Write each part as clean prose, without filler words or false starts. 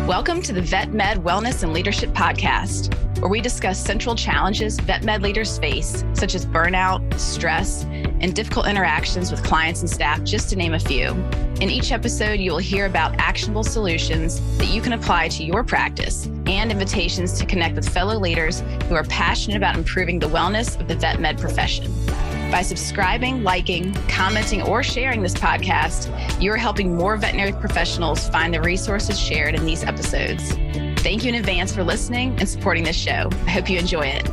Welcome to the Vet Med Wellness and Leadership Podcast, where we discuss central challenges vet med leaders face, such as burnout, stress, and difficult interactions with clients and staff, just to name a few. In each episode, you will hear about actionable solutions that you can apply to your practice and invitations to connect with fellow leaders who are passionate about improving the wellness of the vet med profession. By subscribing, liking, commenting, or sharing this podcast, you are helping more veterinary professionals find the resources shared in these episodes. Thank you in advance for listening and supporting this show. I hope you enjoy it.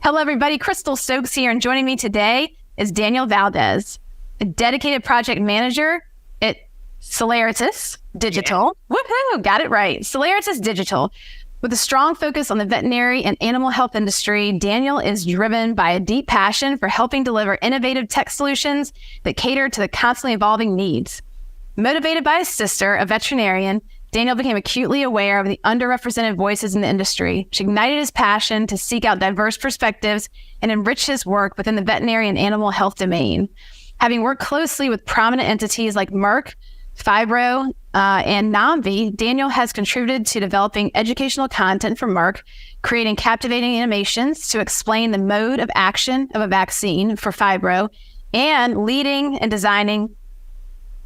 Hello, everybody. Crystal Stokes here, and joining me today is Daniel Valdes, a dedicated project manager at Celeritas Digital. Yeah. Woohoo! Got it right. Celeritas Digital. With a strong focus on the veterinary and animal health industry, Daniel is driven by a deep passion for helping deliver innovative tech solutions that cater to the constantly evolving needs. Motivated by his sister, a veterinarian, Daniel became acutely aware of the underrepresented voices in the industry, which ignited his passion to seek out diverse perspectives and enrich his work within the veterinary and animal health domain. Having worked closely with prominent entities like Merck, Phibro, and NOMV, Daniel has contributed to developing educational content for Merck, creating captivating animations to explain the mode of action of a vaccine for Phibro, and leading and designing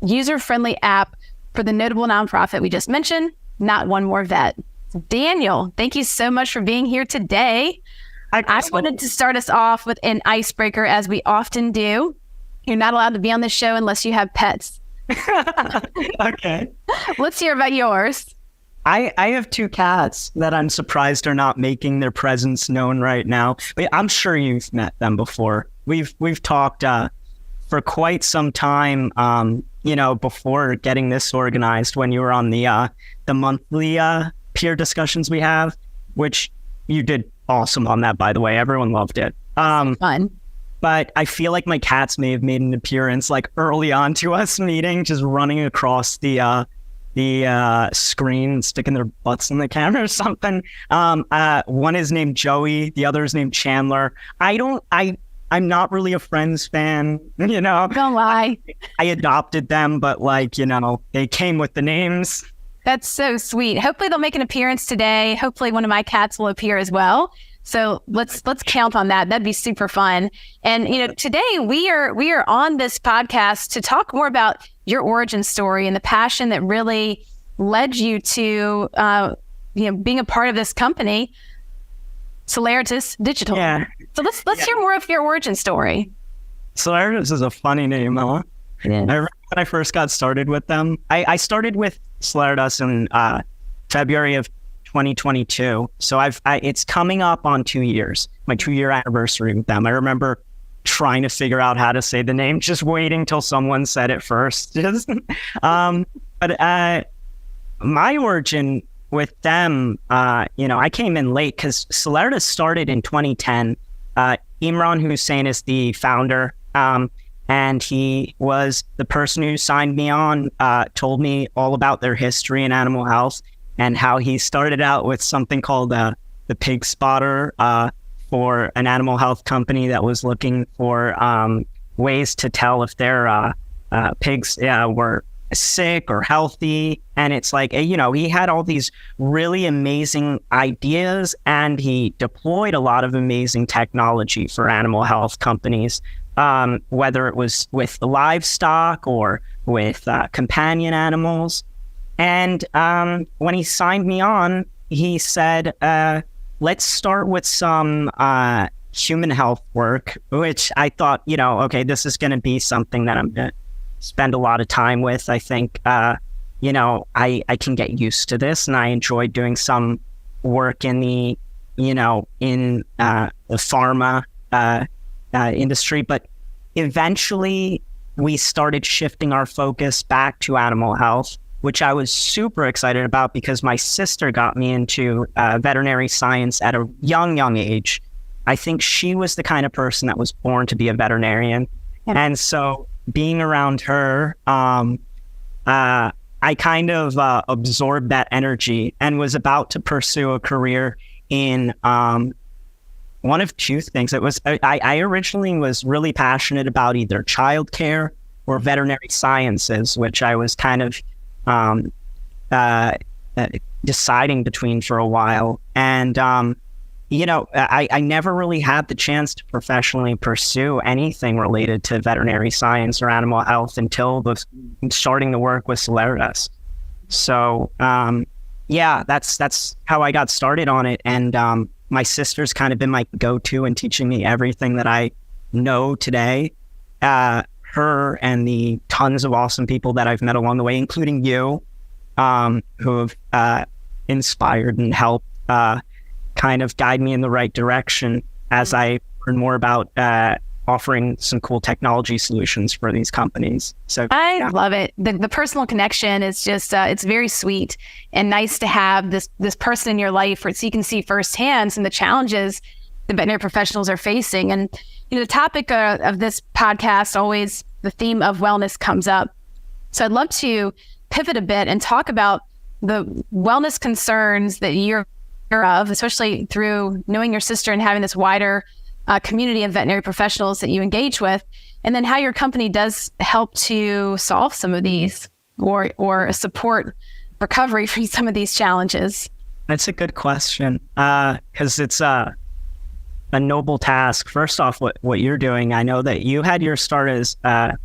user-friendly app for the notable nonprofit we just mentioned, Not One More Vet. Daniel, thank you so much for being here today. I wanted to start us off with an icebreaker, as we often do. You're not allowed to be on this show unless you have pets. Okay. Let's hear about yours. I have two cats that I'm surprised are not making their presence known right now. But I'm sure you've met them before. We've talked for quite some time, before getting this organized, when you were on the monthly peer discussions we have, which you did awesome on that, by the way. Everyone loved it. Fun. But I feel like my cats may have made an appearance like early on to us meeting, just running across the screen, sticking their butts in the camera or something. One is named Joey, the other is named Chandler. I'm not really a Friends fan, Don't lie. I adopted them, but they came with the names. That's so sweet. Hopefully they'll make an appearance today. Hopefully one of my cats will appear as well. So let's count on that. That'd be super fun. And today we are on this podcast to talk more about your origin story and the passion that really led you to being a part of this company, Celeritas Digital. Yeah. So let's hear more of your origin story. Celeritas is a funny name, huh? It is. I remember when I first got started with them. I started with Celeritas in February of 2022. So it's coming up on 2 years, my 2-year anniversary with them. I remember trying to figure out how to say the name, just waiting till someone said it first. But my origin with them, I came in late because Celeritas started in 2010. Imran Hussein is the founder, and he was the person who signed me on, told me all about their history in animal health, and how he started out with something called the Pig Spotter for an animal health company that was looking for ways to tell if their pigs were sick or healthy. And it's like, he had all these really amazing ideas, and he deployed a lot of amazing technology for animal health companies, whether it was with livestock or with companion animals. And when he signed me on, he said, let's start with some human health work, which I thought, okay, this is going to be something that I'm going to spend a lot of time with. I think, I can get used to this, and I enjoy doing some work in the, in the pharma industry. But eventually we started shifting our focus back to animal health, which I was super excited about because my sister got me into veterinary science at a young age. I think she was the kind of person that was born to be a veterinarian. Yeah. And so being around her, I kind of absorbed that energy and was about to pursue a career in one of two things. It was I originally was really passionate about either childcare or veterinary sciences, which I was kind of deciding between for a while. And I never really had the chance to professionally pursue anything related to veterinary science or animal health until starting to work with Celeritas. So that's how I got started on it. And my sister's kind of been my go-to in teaching me everything that I know today. Her and the tons of awesome people that I've met along the way, including you, who have inspired and helped kind of guide me in the right direction as I learn more about offering some cool technology solutions for these companies. So I love it. The personal connection is just, it's very sweet and nice to have this person in your life so you can see firsthand some of the challenges the veterinary professionals are facing. And the topic of this podcast, always the theme of wellness comes up. So I'd love to pivot a bit and talk about the wellness concerns that you're of, especially through knowing your sister and having this wider community of veterinary professionals that you engage with, and then how your company does help to solve some of these or support recovery from some of these challenges. That's a good question, because it's a noble task. First off, what you're doing, I know that you had your start as a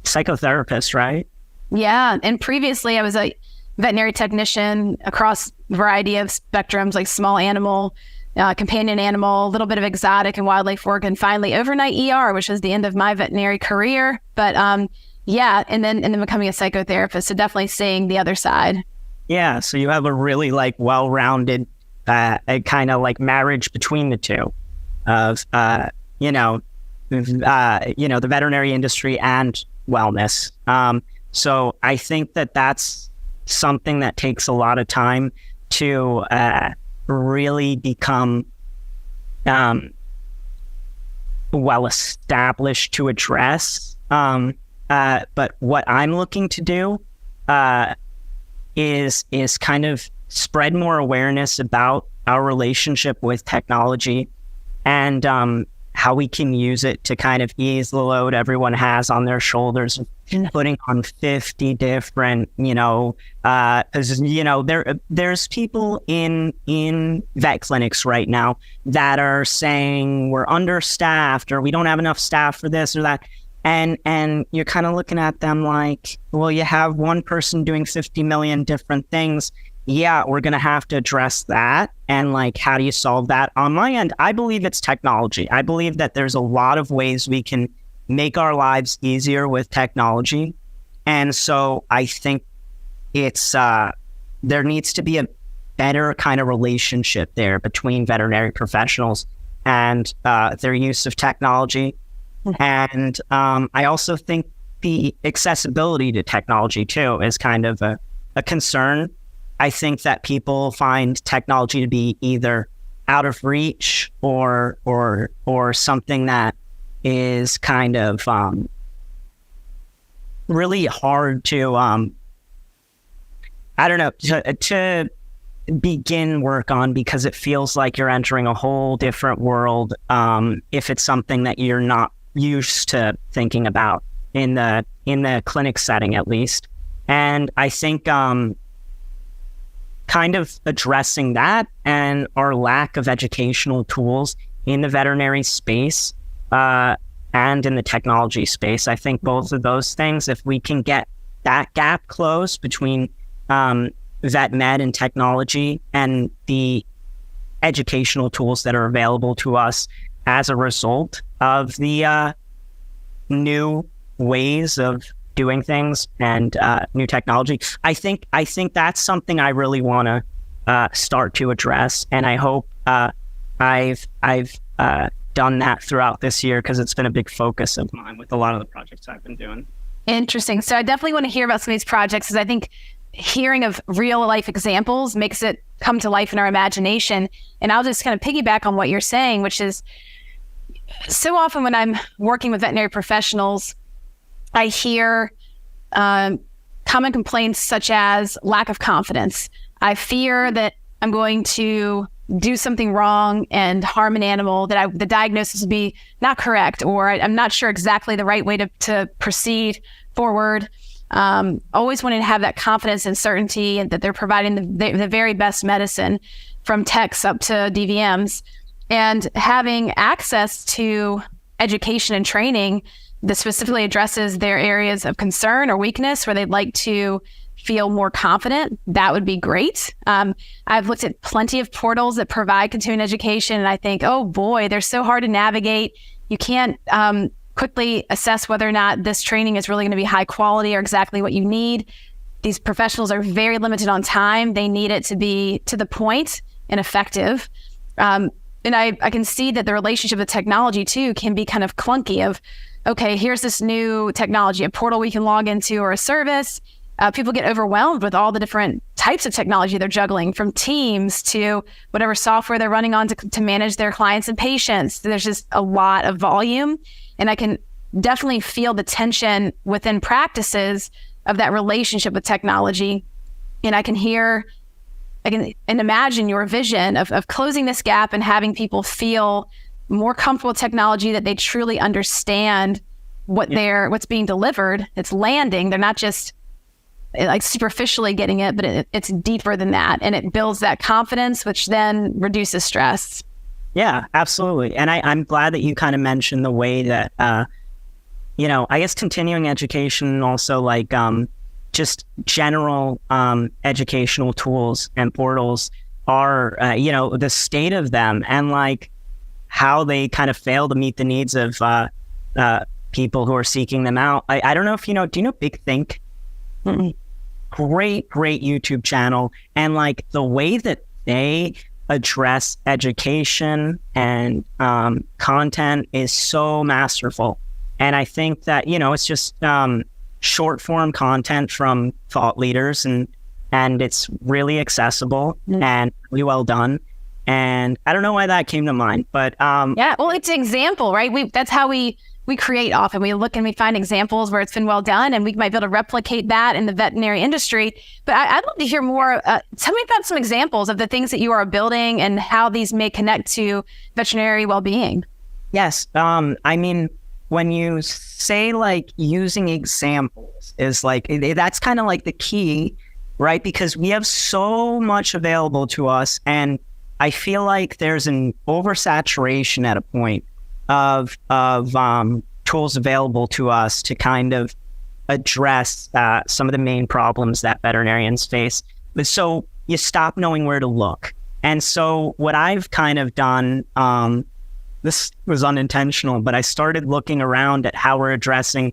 psychotherapist, right? Yeah, and previously I was a veterinary technician across a variety of spectrums, like small animal, companion animal, a little bit of exotic and wildlife work, and finally overnight ER, which was the end of my veterinary career. But and then becoming a psychotherapist. So definitely seeing the other side. Yeah. So you have a really well-rounded kind of marriage between the two of the veterinary industry and wellness. So I think that's something that takes a lot of time to really become well established to address. But what I'm looking to do is kind of spread more awareness about our relationship with technology and how we can use it to kind of ease the load everyone has on their shoulders, putting on 50 different, there's people in vet clinics right now that are saying we're understaffed or we don't have enough staff for this or that. And you're kind of looking at them like, well, you have one person doing 50 million different things. Yeah, we're going to have to address that. And how do you solve that? On my end, I believe it's technology. I believe that there's a lot of ways we can make our lives easier with technology. And so I think it's there needs to be a better kind of relationship there between veterinary professionals and their use of technology. And I also think the accessibility to technology too is kind of a concern. I think that people find technology to be either out of reach or something that is kind of really hard to to begin work on, because it feels like you're entering a whole different world if it's something that you're not used to thinking about in the clinic setting, at least. And I think kind of addressing that and our lack of educational tools in the veterinary space and in the technology space. I think both of those things, if we can get that gap closed between vet med and technology and the educational tools that are available to us as a result of the new ways of doing things and new technology, I think that's something I really want to start to address, and I hope I've done that throughout this year, because it's been a big focus of mine with a lot of the projects I've been doing. Interesting. So I definitely want to hear about some of these projects, because I think hearing of real life examples makes it come to life in our imagination. And I'll just kind of piggyback on what you're saying, which is so often when I'm working with veterinary professionals, I hear common complaints such as lack of confidence. I fear that I'm going to do something wrong and harm an animal, that the diagnosis would be not correct, or I'm not sure exactly the right way to proceed forward. Always wanting to have that confidence and certainty, and that they're providing the very best medicine, from techs up to DVMs, and having access to education and training that specifically addresses their areas of concern or weakness where they'd like to feel more confident. That would be great. I've looked at plenty of portals that provide continuing education, and I think, oh boy, they're so hard to navigate. You can't quickly assess whether or not this training is really going to be high quality or exactly what you need. These professionals are very limited on time. They need it to be to the point and effective. And I can see that the relationship with technology too can be kind of clunky of, okay, here's this new technology, a portal we can log into or a service. People get overwhelmed with all the different types of technology they're juggling, from Teams to whatever software they're running on to manage their clients and patients. There's just a lot of volume, and I can definitely feel the tension within practices of that relationship with technology. And I can imagine your vision of closing this gap and having people feel more comfortable with technology, that they truly understand what's being delivered. It's landing. They're not just like superficially getting it, but it's deeper than that. And it builds that confidence, which then reduces stress. Yeah, absolutely. And I'm glad that you kind of mentioned the way that, I guess continuing education, and also like just general educational tools and portals are, the state of them, and like how they kind of fail to meet the needs of people who are seeking them out. I don't know if do you know Big Think? Mm-mm. Great YouTube channel. And like the way that they address education and content is so masterful. And I think that, it's just short form content from thought leaders, and it's really accessible and really well done. And I don't know why that came to mind, but yeah, well, it's an example, right? That's how we create often. We look and we find examples where it's been well done, and we might be able to replicate that in the veterinary industry. But I'd love to hear more. Tell me about some examples of the things that you are building and how these may connect to veterinary well-being. Yes. I mean, when you say like using examples is like, that's kind of like the key, right? Because we have so much available to us, and I feel like there's an oversaturation at a point of tools available to us to kind of address some of the main problems that veterinarians face. But so you stop knowing where to look. And so what I've kind of done, this was unintentional, but I started looking around at how we're addressing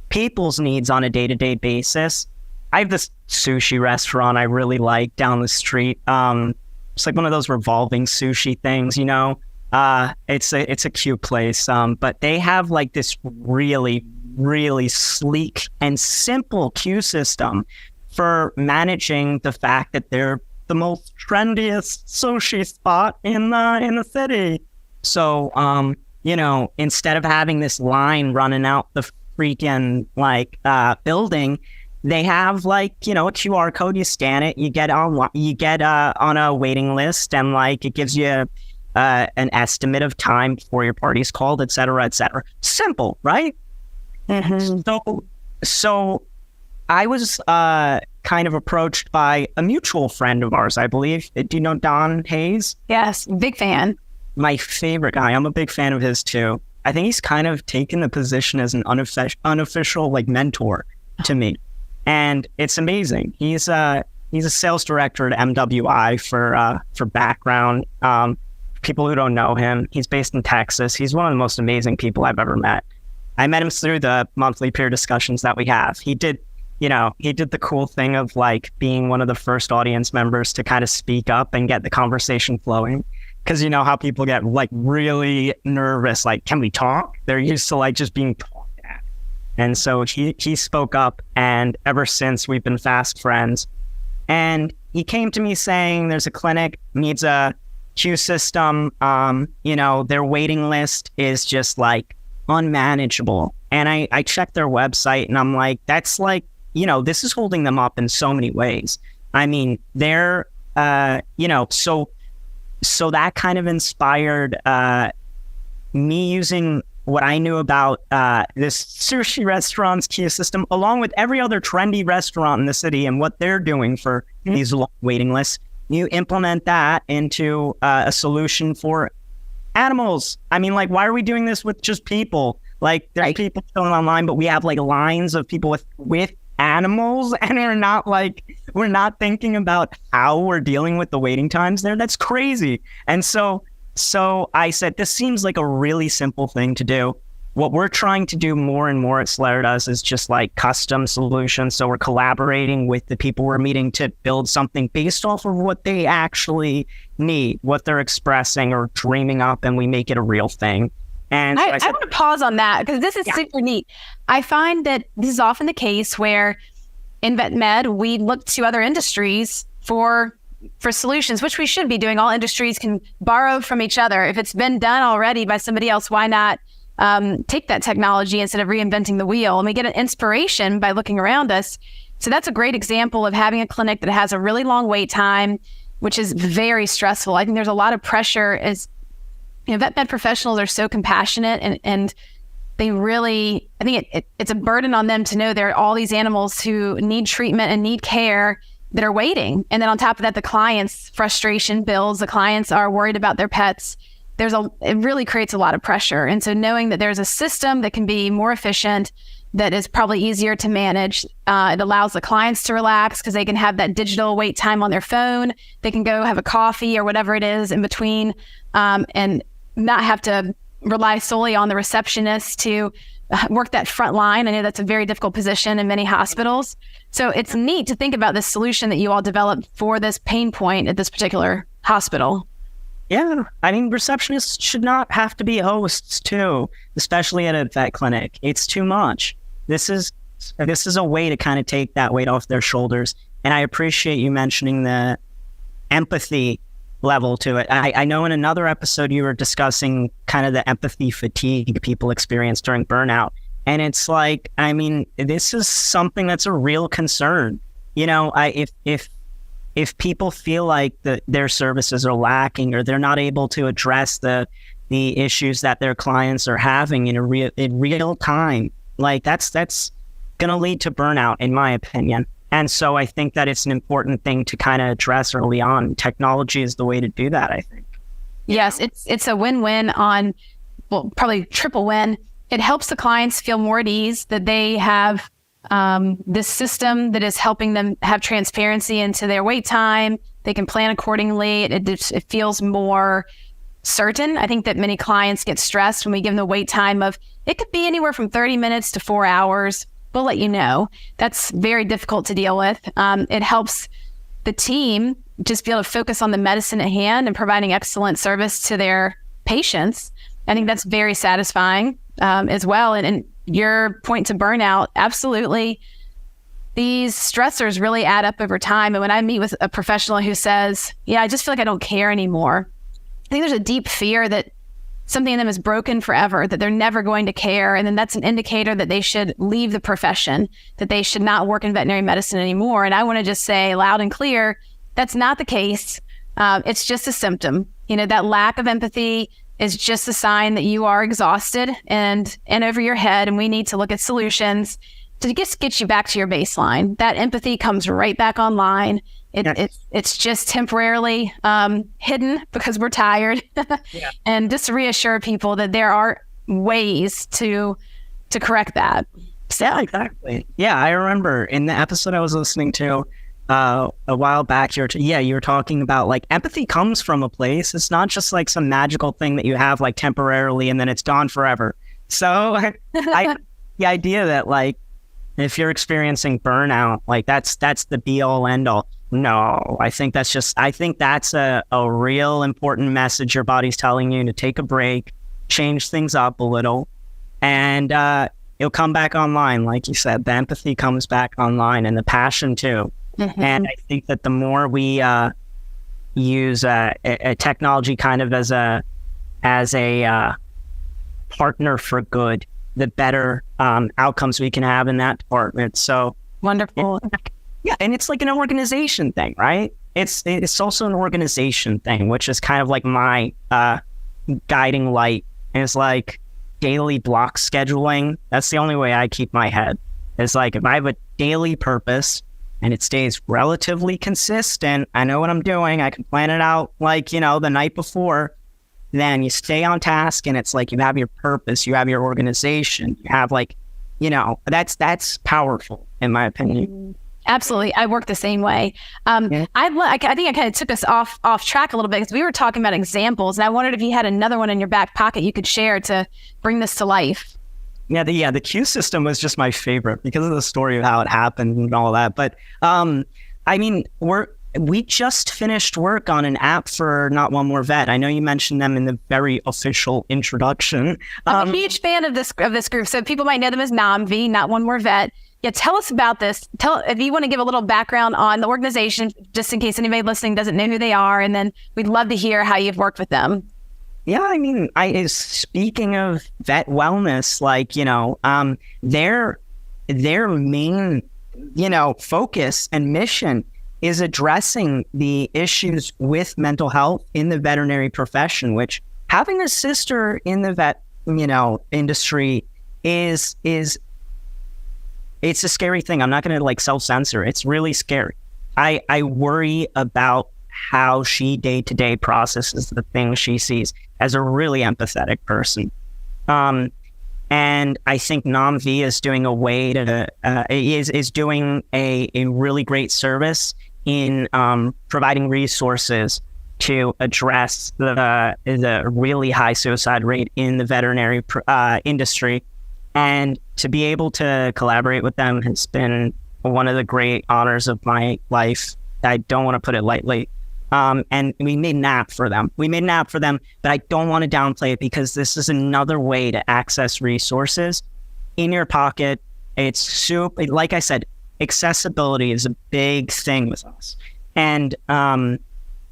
people's needs on a day-to-day basis. I have this sushi restaurant I really like down the street. It's like one of those revolving sushi things, it's a cute place. But they have like this really, really sleek and simple queue system for managing the fact that they're the most trendiest sushi spot in the city. So, instead of having this line running out the freaking building, they have like, a QR code, you scan it, you get on a waiting list, and like it gives you an estimate of time before your party's called, et cetera, et cetera. Simple, right? Mm-hmm. So I was kind of approached by a mutual friend of ours, I believe. Do you know Don Hayes? Yes, big fan. My favorite guy. I'm a big fan of his too. I think he's kind of taken the position as an unofficial like mentor to me. And it's amazing. He's a sales director at MWI for background. People who don't know him, he's based in Texas. He's one of the most amazing people I've ever met. I met him through the monthly peer discussions that we have. He did the cool thing of like being one of the first audience members to kind of speak up and get the conversation flowing. Because you know how people get like really nervous, like, can we talk? They're used to like just being talked at. And so he spoke up, and ever since we've been fast friends. And he came to me saying there's a clinic, needs a queue system. Their waiting list is just like unmanageable. And I checked their website, and I'm like, that's like, this is holding them up in so many ways. I mean, they're, so so that kind of inspired me using what I knew about this sushi restaurant's queue system, along with every other trendy restaurant in the city and what they're doing for these long waiting lists. You implement that into a solution for animals. I mean, like, why are we doing this with just people? Like, there's people filling online, but we have like lines of people with animals, and we're not thinking about how we're dealing with the waiting times there. That's crazy. And so I said, this seems like a really simple thing to do. What we're trying to do more and more at Celeritas is just like custom solutions. So we're collaborating with the people we're meeting to build something based off of what they actually need, what they're expressing or dreaming up, and we make it a real thing. And so I want to pause on that because this is super neat. I find that this is often the case where in vet med, we look to other industries for solutions, which we should be doing. All industries can borrow from each other. If it's been done already by somebody else, why not take that technology instead of reinventing the wheel? And we get an inspiration by looking around us. So that's a great example of having a clinic that has a really long wait time, which is very stressful. I think there's a lot of pressure as vet med professionals are so compassionate and they really, I think it's a burden on them to know there are all these animals who need treatment and need care that are waiting. And then on top of that, the client's frustration builds. The clients are worried about their pets. It really creates a lot of pressure. And so knowing that there's a system that can be more efficient, that is probably easier to manage, it allows the clients to relax because they can have that digital wait time on their phone. They can go have a coffee or whatever it is in between, and not have to rely solely on the receptionist to work that front line. I know that's a very difficult position in many hospitals. So it's neat to think about this solution that you all developed for this pain point at this particular hospital. Yeah, I mean, receptionists should not have to be hosts too, especially at a vet clinic. It's too much. This is a way to kind of take that weight off their shoulders. And I appreciate you mentioning the empathy level to it. I know in another episode you were discussing kind of the empathy fatigue people experience during burnout. And it's like, I mean, this is something that's a real concern. You know, if people feel like their services are lacking or they're not able to address the issues that their clients are having in real time, like that's going to lead to burnout, in my opinion. And so I think that it's an important thing to kind of address early on. Technology is the way to do that, I think. Yes, it's a win-win on, well, probably triple win. It helps the clients feel more at ease that they have this system that is helping them have transparency into their wait time. They can plan accordingly. It feels more certain. I think that many clients get stressed when we give them the wait time of, it could be anywhere from 30 minutes to 4 hours. We'll let you know. That's very difficult to deal with. It helps the team just be able to focus on the medicine at hand and providing excellent service to their patients. I think that's very satisfying as well. And your point to burnout, absolutely. These stressors really add up over time. And when I meet with a professional who says, yeah, I just feel like I don't care anymore, I think there's a deep fear that something in them is broken forever, that they're never going to care. And then that's an indicator that they should leave the profession, that they should not work in veterinary medicine anymore. And I want to just say loud and clear, that's not the case. It's just a symptom. You know, that lack of empathy is just a sign that you are exhausted and over your head. And we need to look at solutions to just get you back to your baseline. That empathy comes right back online. It's just temporarily hidden because we're tired. Yeah. And just to reassure people that there are ways to correct that. So. Yeah, exactly. Yeah, I remember in the episode I was listening to a while back, you were talking about like empathy comes from a place. It's not just like some magical thing that you have like temporarily and then it's gone forever. So the idea that like if you're experiencing burnout, like that's the be all end all. No, I think that's a real important message your body's telling you to take a break, change things up a little, and it'll come back online. Like you said, the empathy comes back online and the passion too. Mm-hmm. And I think that the more we use a technology kind of as a partner for good, the better outcomes we can have in that department. So wonderful. Yeah, and it's like an organization thing, right? it's also an organization thing, which is kind of like my guiding light. Is like daily block scheduling. That's the only way I keep my head. It's like if I have a daily purpose and it stays relatively consistent, I know what I'm doing. I can plan it out like, the night before. Then you stay on task, and it's like you have your purpose, you have your organization, you have like, that's powerful in my opinion. Absolutely. I work the same way. I think I kind of took us off track a little bit because we were talking about examples, and I wondered if you had another one in your back pocket you could share to bring this to life. Yeah, the queue system was just my favorite because of the story of how it happened and all that. But we just finished work on an app for Not One More Vet. I know you mentioned them in the very official introduction. I'm a huge fan of this group. So people might know them as NOMV, Not One More Vet. Yeah, tell us about this. If you want to give a little background on the organization, just in case anybody listening doesn't know who they are, and then we'd love to hear how you've worked with them. Yeah, speaking of vet wellness, like, their main, focus and mission is addressing the issues with mental health in the veterinary profession, which having a sister in the vet, industry is it's a scary thing. I'm not going to like self-censor. It's really scary. I worry about how she day-to-day processes the things she sees as a really empathetic person. And I think NOMV is doing a way to, is doing a really great service in providing resources to address the really high suicide rate in the veterinary industry. And to be able to collaborate with them has been one of the great honors of my life. I don't want to put it lightly. And we made an app for them. But I don't want to downplay it because this is another way to access resources in your pocket. It's super, like I said, accessibility is a big thing with us. And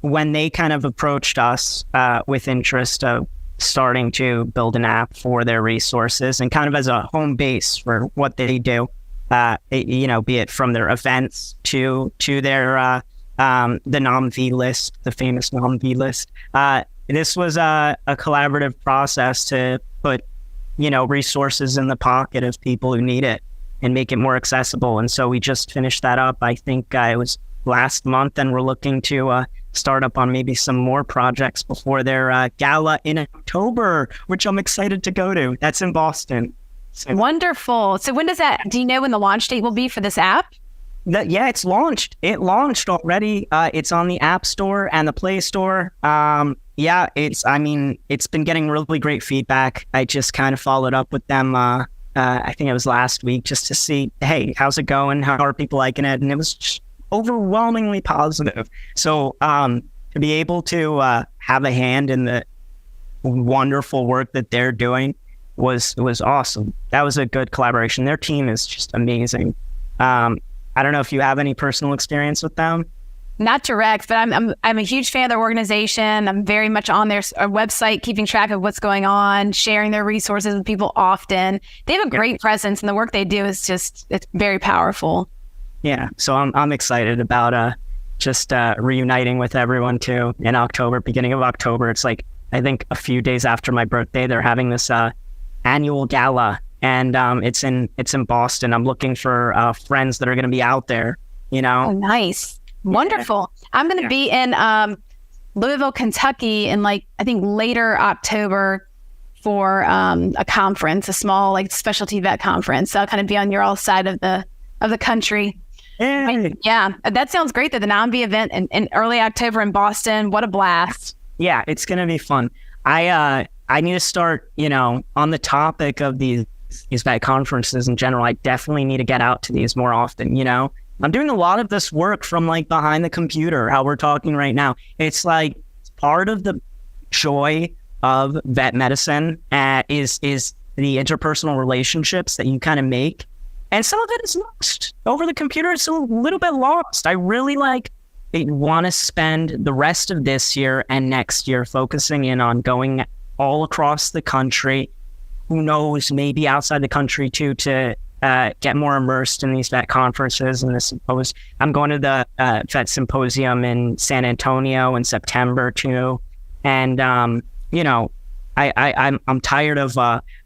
when they kind of approached us with interest of starting to build an app for their resources and kind of as a home base for what they do, be it from their events to their the NOMV list, the famous NOMV list. This was a collaborative process to put, resources in the pocket of people who need it and make it more accessible. And so we just finished that up. I think it was last month, and we're looking to start up on maybe some more projects before their gala in October, which I'm excited to go to. That's in Boston. So, wonderful. So when do you know when the launch date will be for this app? It's launched. It launched already. It's on the App Store and the Play Store. It's been getting really great feedback. I just kind of followed up with them. I think it was last week just to see, hey, how's it going? How are people liking it? And it was just overwhelmingly positive. So to be able to have a hand in the wonderful work that they're doing was awesome. That was a good collaboration. Their team is just amazing. I don't know if you have any personal experience with them. Not direct, but I'm a huge fan of their organization. I'm very much on their website, keeping track of what's going on, sharing their resources with people often. They have a great presence, and the work they do is it's very powerful. Yeah, so I'm excited about just reuniting with everyone too in October, beginning of October. It's like, I think a few days after my birthday, they're having this annual gala, and it's in Boston. I'm looking for friends that are going to be out there, Oh, nice. Wonderful. I'm going to be in Louisville, Kentucky in I think later October for a conference, a small specialty vet conference. So I'll kind of be on your all side of the country. Hey. Yeah, that sounds great. The NOMV event in early October in Boston. What a blast. Yeah, it's going to be fun. I need to start, on the topic of these vet conferences in general. I definitely need to get out to these more often, I'm doing a lot of this work from behind the computer, how we're talking right now. It's part of the joy of vet medicine is the interpersonal relationships that you kind of make. And some of it is lost. Over the computer, it's a little bit lost. I really want to spend the rest of this year and next year focusing in on going all across the country. Who knows, maybe outside the country too, to get more immersed in these vet conferences and I'm going to the vet symposium in San Antonio in September too. And, I'm tired of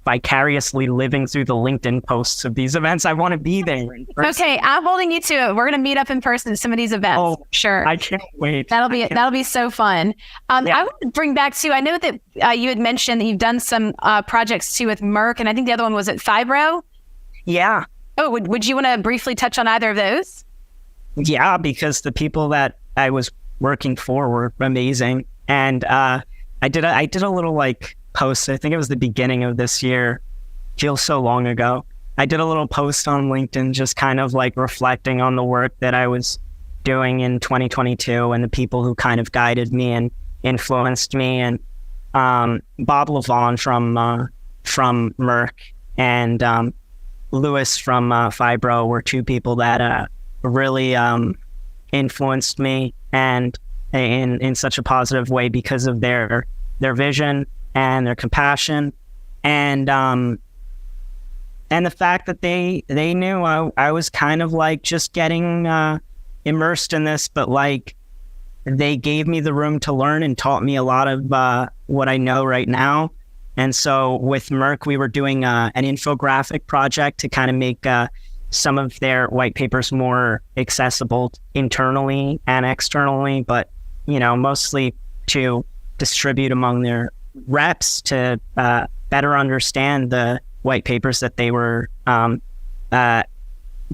vicariously living through the LinkedIn posts of these events. I want to be there in person. Okay, I'm holding you to it. We're going to meet up in person at some of these events. Oh, sure. I can't wait. That'll be so fun. Yeah. I want to bring back too. I know that you had mentioned that you've done some projects too with Merck, and I think the other one was at Fibro. Yeah. Oh, would you want to briefly touch on either of those? Yeah, because the people that I was working for were amazing, and I did a little post. I think it was the beginning of this year. Feels so long ago. I did a little post on LinkedIn, just kind of reflecting on the work that I was doing in 2022 and the people who kind of guided me and influenced me. And Bob Levon from Merck and Lewis from Fibro were two people that really influenced me, and in such a positive way because of their vision and their compassion, and the fact that they knew I was kind of just getting immersed in this, but they gave me the room to learn and taught me a lot of what I know right now. And so with Merck, we were doing an infographic project to kind of make some of their white papers more accessible internally and externally, but mostly to distribute among their reps to better understand the white papers that they were kind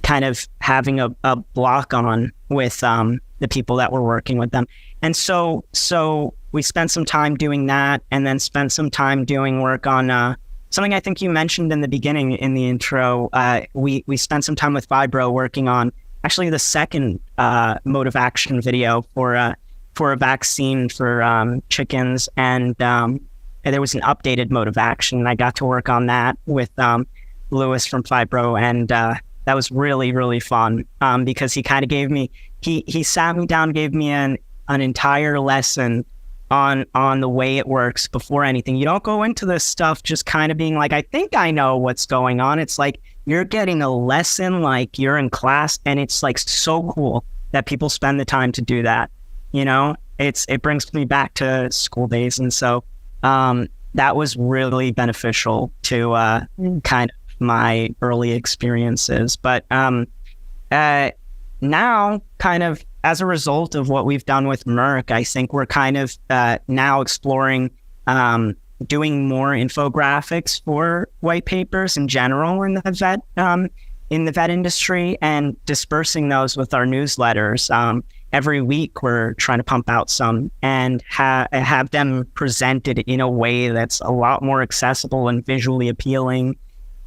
of having a block on with the people that were working with them. And so we spent some time doing that, and then spent some time doing work on something I think you mentioned in the beginning in the intro. We spent some time with Fibro working on actually the second mode of action video for a vaccine for chickens, and there was an updated mode of action. And I got to work on that with Lewis from Fibro, and that was really, really fun because he kind of gave me, he sat me down, gave me an entire lesson on the way it works before anything. You don't go into this stuff just kind of being I think I know what's going on. It's you're getting a lesson you're in class, and it's so cool that people spend the time to do that. It brings me back to school days. And so that was really beneficial to kind of my early experiences. But now, kind of as a result of what we've done with Merck, I think we're kind of now exploring doing more infographics for white papers in general in the vet industry, and dispersing those with our newsletters. Every week, we're trying to pump out some and have them presented in a way that's a lot more accessible and visually appealing.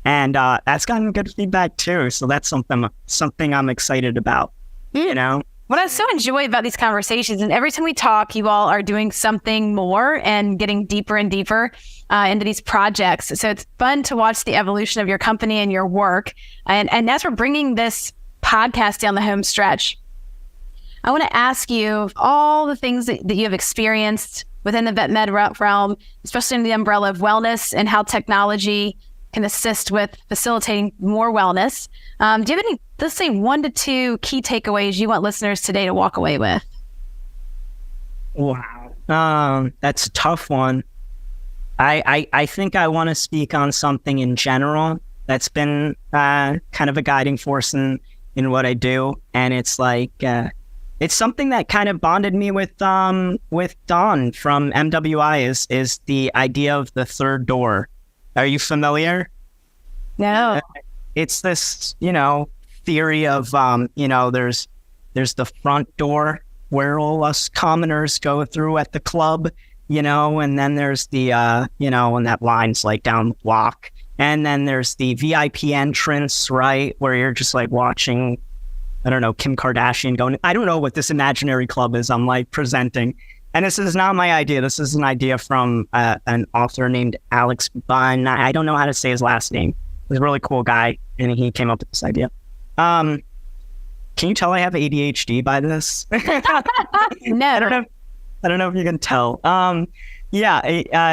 And that's gotten good feedback too. So that's something I'm excited about. What I so enjoy about these conversations, and every time we talk, you all are doing something more and getting deeper and deeper into these projects. So it's fun to watch the evolution of your company and your work. And as we're bringing this podcast down the home stretch, I want to ask you of all the things that you have experienced within the vet med realm, especially in the umbrella of wellness and how technology can assist with facilitating more wellness. Do you have any, let's say, 1 to 2 key takeaways you want listeners today to walk away with? Wow. That's a tough one. I think I want to speak on something in general that's been kind of a guiding force in what I do. And it's it's something that kind of bonded me with Don from MWI is the idea of the third door. Are you familiar? No. It's this, theory of, there's the front door where all us commoners go through at the club, and then there's the, and that line's down the block. And then there's the VIP entrance, right, where you're just watching, I don't know, Kim Kardashian going, I don't know what this imaginary club is I'm presenting. And this is not my idea. This is an idea from an author named Alex Bunn. I don't know how to say his last name. He's a really cool guy, and he came up with this idea. Can you tell I have ADHD by this? No. I don't know if you can tell.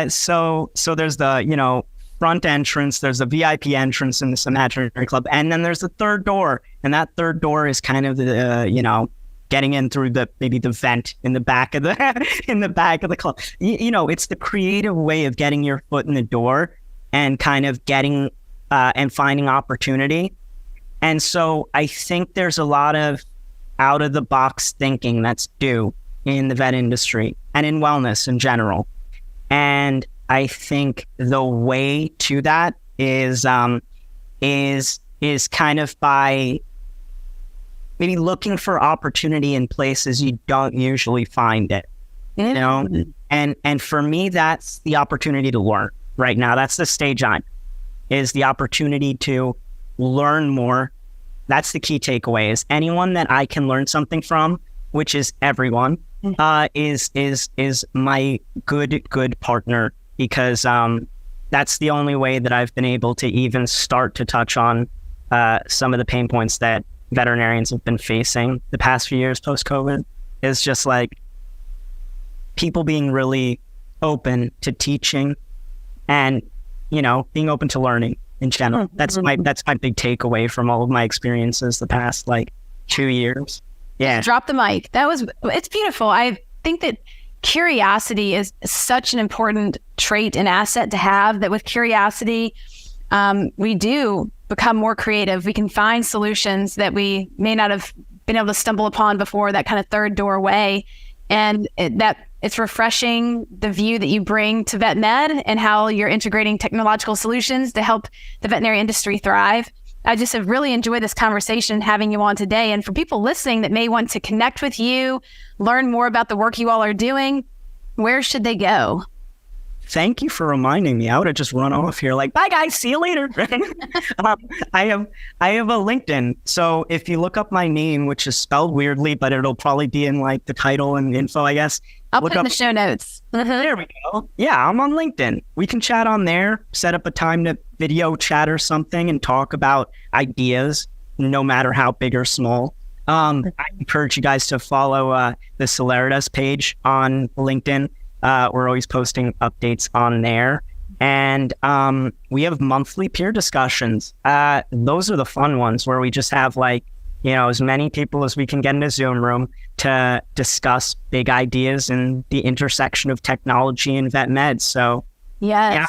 So there's the, front entrance, there's a VIP entrance in this imaginary club, and then there's a third door, and that third door is kind of the getting in through maybe the vent in the back of the club. It's the creative way of getting your foot in the door and kind of getting and finding opportunity. And so I think there's a lot of out of the box thinking that's due in the vet industry and in wellness in general. And I think the way to that is kind of by maybe looking for opportunity in places you don't usually find it, and for me, that's the opportunity to learn right now. That's the stage I'm, is the opportunity to learn more. That's the key takeaway, is anyone that I can learn something from, which is everyone, is my good partner, because that's the only way that I've been able to even start to touch on some of the pain points that veterinarians have been facing the past few years post-COVID, is just like people being really open to teaching and, being open to learning in general. That's my big takeaway from all of my experiences the past 2 years. Yeah. Drop the mic. It's beautiful. I think that curiosity is such an important trait and asset to have, that with curiosity, we do become more creative. We can find solutions that we may not have been able to stumble upon before, that kind of third doorway. And it's refreshing, the view that you bring to vet med and how you're integrating technological solutions to help the veterinary industry thrive. I just have really enjoyed this conversation, having you on today. And for people listening that may want to connect with you, learn more about the work you all are doing, where should they go? Thank you for reminding me. I would have just run off here bye guys, see you later. I have a LinkedIn. So if you look up my name, which is spelled weirdly, but it'll probably be in the title and info, I guess. I'll put in the show notes. There we go. Yeah, I'm on LinkedIn. We can chat on there, set up a time to video chat or something and talk about ideas, no matter how big or small. I encourage you guys to follow the Celeritas page on LinkedIn. We're always posting updates on there. And we have monthly peer discussions. Those are the fun ones where we just have as many people as we can get in a Zoom room to discuss big ideas and the intersection of technology and vet med. So yes. Yeah.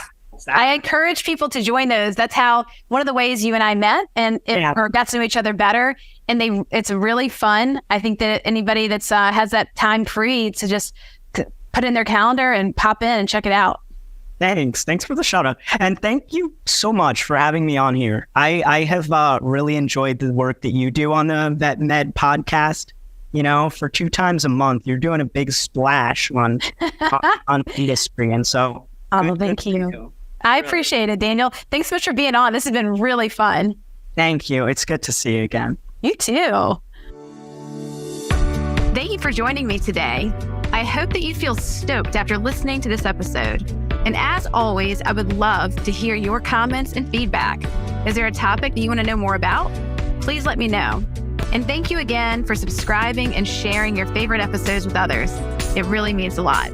I encourage people to join those. That's how one of the ways you and I met and got to know each other better. And it's really fun. I think that anybody that's has that time free to just put in their calendar and pop in and check it out. Thanks for the shout out. And thank you so much for having me on here. I have really enjoyed the work that you do on the Vet Med podcast. For 2 times a month, you're doing a big splash on industry. And so thank you. I appreciate it, Daniel. Thanks so much for being on. This has been really fun. Thank you. It's good to see you again. You too. Thank you for joining me today. I hope that you feel stoked after listening to this episode. And as always, I would love to hear your comments and feedback. Is there a topic that you want to know more about? Please let me know. And thank you again for subscribing and sharing your favorite episodes with others. It really means a lot.